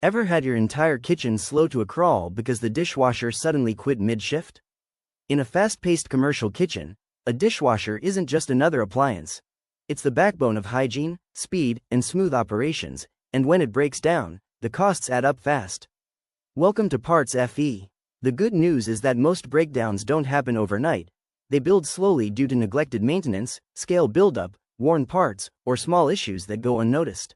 Ever had your entire kitchen slow to a crawl because the dishwasher suddenly quit mid-shift? In a fast-paced commercial kitchen, a dishwasher isn't just another appliance. It's the backbone of hygiene, speed, and smooth operations, and when it breaks down, the costs add up fast. Welcome to PartsFe. The good news is that most breakdowns don't happen overnight. They build slowly due to neglected maintenance, scale buildup, worn parts, or small issues that go unnoticed.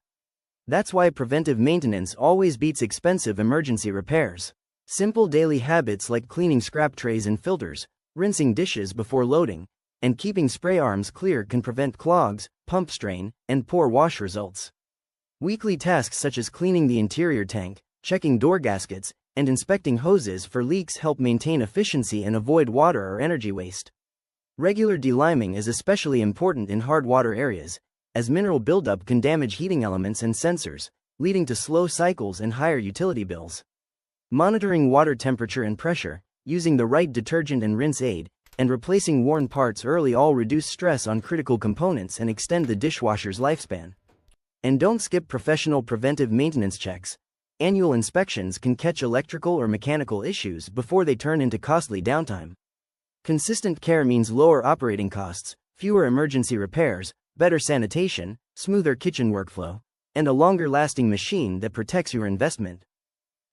That's why preventive maintenance always beats expensive emergency repairs. Simple daily habits like cleaning scrap trays and filters, rinsing dishes before loading, and keeping spray arms clear can prevent clogs, pump strain, and poor wash results. Weekly tasks such as cleaning the interior tank, checking door gaskets, and inspecting hoses for leaks help maintain efficiency and avoid water or energy waste. Regular deliming is especially important in hard water areas, as mineral buildup can damage heating elements and sensors, leading to slow cycles and higher utility bills. Monitoring water temperature and pressure, using the right detergent and rinse aid, and replacing worn parts early all reduce stress on critical components and extend the dishwasher's lifespan. And don't skip professional preventive maintenance checks. Annual inspections can catch electrical or mechanical issues before they turn into costly downtime. Consistent care means lower operating costs, fewer emergency repairs, better sanitation, smoother kitchen workflow, and a longer-lasting machine that protects your investment.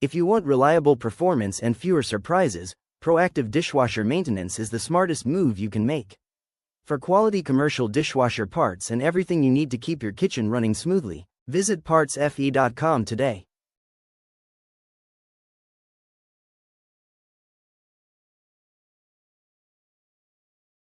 If you want reliable performance and fewer surprises, proactive dishwasher maintenance is the smartest move you can make. For quality commercial dishwasher parts and everything you need to keep your kitchen running smoothly, visit PartsFe.com today.